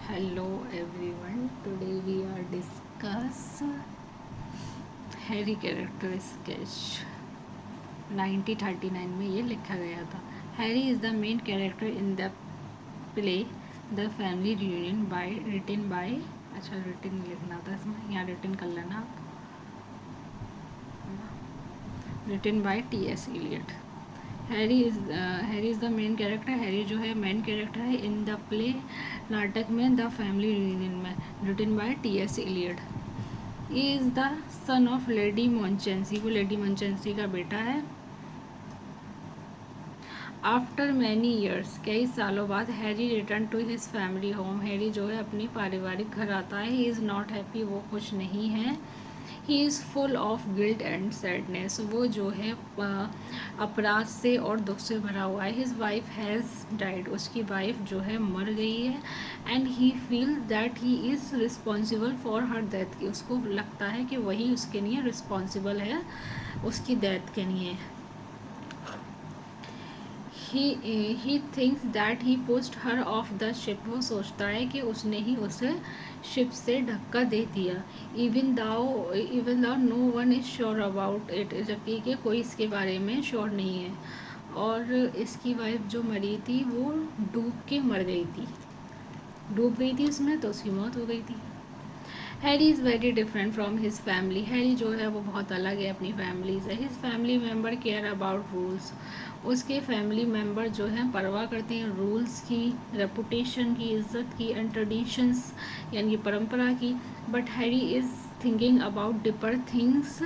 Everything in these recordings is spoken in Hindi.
Hello everyone. Today we are discuss Harry character sketch 1939 में ये लिखा गया था. Harry is the main character in the play the family reunion by written by written लिखना था इसमें, यहाँ रिटन कर लेना आप. Written by T S. Eliot. Harry is the main character. Harry जो है मेन कैरेक्टर है इन द प्ले, नाटक में, द फैमिली रियूनियन में, written by T S. Eliot. He is the son of Lady Monchensey. वो लेडी मॉन्चेंसी का बेटा है. आफ्टर मैनी ईयर्स, कई सालों बाद, Harry return to his family home. Harry जो है अपनी पारिवारिक घर आता है. He is not happy. वो खुश नहीं है. He is full of guilt and sadness. वो जो है अपराध से और दुख से भरा हुआ है. His wife has died. उसकी वाइफ जो है मर गई है. And he feel that he is responsible for her death. उसको लगता है कि वही उसके लिए रिस्पॉन्सिबल है, उसकी डेथ के लिए. He thinks that he pushed her of the ship. वो सोचता है कि उसने ही उसे शिप से धक्का दे दिया. Even though no one is sure about it. जबकि कि कोई इसके बारे में श्योर नहीं है. और इसकी वाइफ जो मरी थी वो डूब के मर गई थी. डूब गई थी उसमें, तो उसकी मौत हो गई थी. Harry is very different from his family. Harry जो है वो बहुत अलग है अपनी फैमिली से. His family member care about rules. उसके फैमिली मेम्बर जो हैं परवाह करते हैं रूल्स की, रेपुटेशन की, इज़्ज़त की, एंड ट्रेडिशंस यानी परंपरा की. But Harry is thinking about deeper things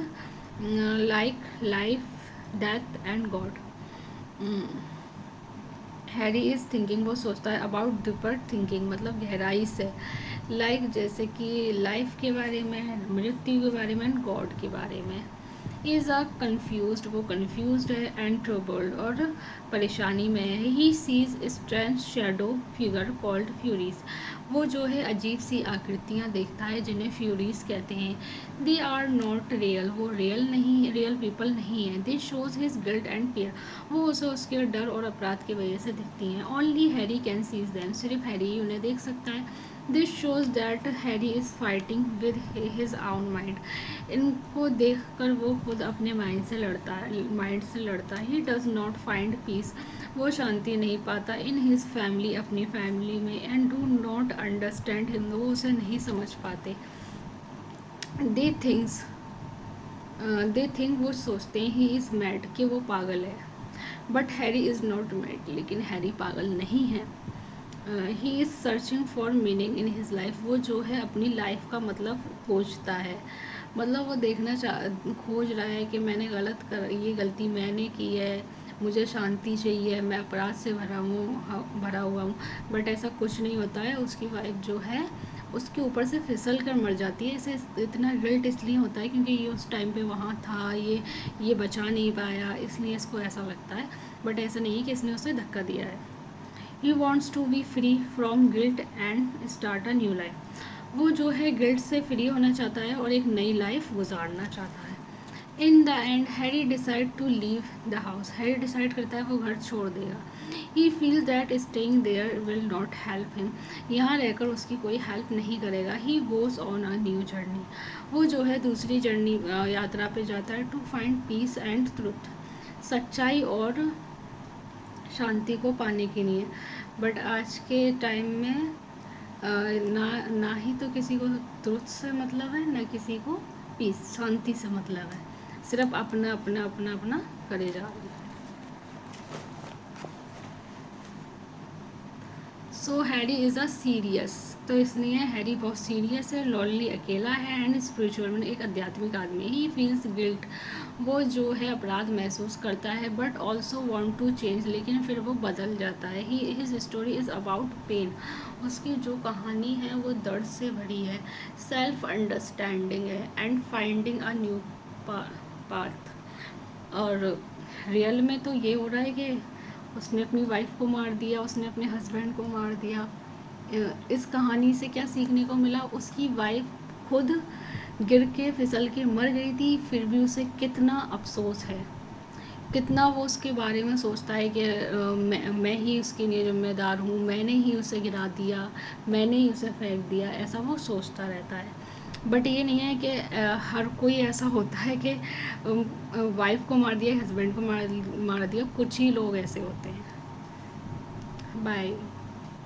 like life, death and God. Harry is thinking, वो सोचता है, अबाउट डिपर थिंकिंग मतलब गहराई से, लाइक जैसे कि लाइफ के बारे में, मृत्यु के बारे में, एंड गॉड के बारे में. Is a confused. वो कन्फ्यूज्ड है. एंड ट्रबल्ड, और परेशानी में है. He sees strange shadow figure called Furies. वो जो है अजीब सी आकृतियाँ देखता है जिन्हें फ्यूरीज कहते हैं. They are not real. वो रियल पीपल नहीं है. They shows his guilt and fear. वो उसे उसके डर और अपराध की वजह से दिखती हैं. Only Harry can sees them. सिर्फ हैरी उन्हें देख सकता है. This shows that Harry is fighting with his own mind. इनको देखकर वो खुद अपने माइंड से लड़ता है. He does not find peace. वो शांति नहीं पाता इन हिज फैमिली, अपनी फैमिली में. And do not understand him. वो उसे नहीं समझ पाते. दे थिंक वो सोचते हैं ही इज़ मैड, कि वो पागल है. But Harry is not mad. लेकिन हैरी पागल नहीं है. He is searching for meaning in his life. वो जो है अपनी लाइफ का मतलब खोजता है. मतलब वो खोज रहा है कि मैंने ये गलती मैंने की है, मुझे शांति चाहिए, मैं अपराध से भरा हुआ हूँ. बट ऐसा कुछ नहीं होता है. उसकी वाइफ जो है उसके ऊपर से फिसल कर मर जाती है. इसे इतना गिल्ट इसलिए होता है क्योंकि ये उस टाइम पे वहाँ था, ये बचा नहीं पाया, इसलिए इसको ऐसा लगता है. बट ऐसा नहीं है कि इसने उसे धक्का दिया है. He wants to be free from guilt and start a new life. वो जो है गिल्ट से फ्री होना चाहता है और एक नई लाइफ गुजारना चाहता है. In the end Harry decide to leave the house. Harry decide करता है वो घर छोड़ देगा. He feel that staying there will not help him. यहाँ रहकर उसकी कोई हेल्प नहीं करेगा. He goes on a new journey. वो जो है दूसरी यात्रा पे जाता है. To find peace and truth. सच्चाई और शांति को पाने के लिए. बट आज के टाइम में ना ही तो किसी को ट्रुथ से मतलब है, ना किसी को पीस, शांति से मतलब है. सिर्फ अपना अपना अपना अपना करे जा रहे हैं. सो हैरी इज़ अ सीरियस. तो इसलिए हैरी बहुत सीरियस है, लॉनली अकेला है, एंड स्पिरिचुअल में एक आध्यात्मिक आदमी. He feels guilt. वो जो है अपराध महसूस करता है. But also want to change. लेकिन फिर वो बदल जाता है. He his story is about pain. उसकी जो कहानी है वो दर्द से भरी है, सेल्फ अंडरस्टैंडिंग है, and finding a new path. और रियल में तो ये हो रहा है कि उसने अपनी वाइफ को मार दिया, उसने अपने हस्बैंड को मार दिया. इस कहानी से क्या सीखने को मिला? उसकी वाइफ खुद गिर के फिसल के मर गई थी, फिर भी उसे कितना अफसोस है कितना वो उसके बारे में सोचता है कि मैं ही उसके लिए ज़िम्मेदार हूँ, मैंने ही उसे गिरा दिया, मैंने ही उसे फेंक दिया, ऐसा वो सोचता रहता है। बट ये नहीं है कि हर कोई ऐसा होता है कि वाइफ को मार दिया, हस्बैंड को मार मार दिया, कुछ ही लोग ऐसे होते हैं। बाय।